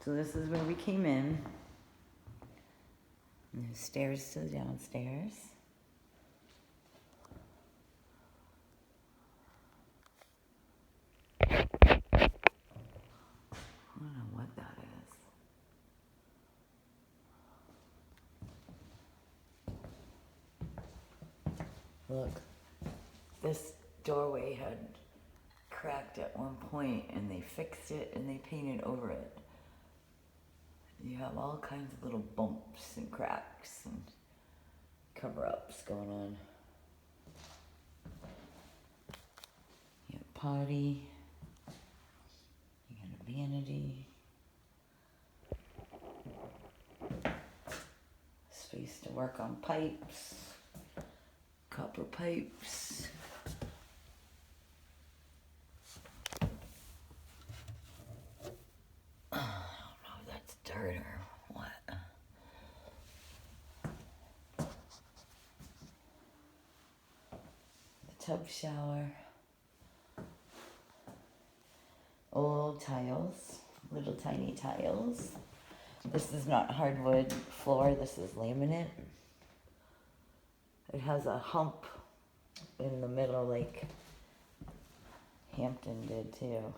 So this is where we came in. And there's stairs to the downstairs. I don't know what that is. Look, this doorway had cracked at one point and they fixed it and they painted over it. You have all kinds of little bumps and cracks and cover-ups going on. You got a potty. You got a vanity. Space to work on pipes. Copper pipes. I don't know if that's dirt or what. The tub shower. Old tiles. Little tiny tiles. This is not hardwood floor, this is laminate. It has a hump in the middle like Hampton did too.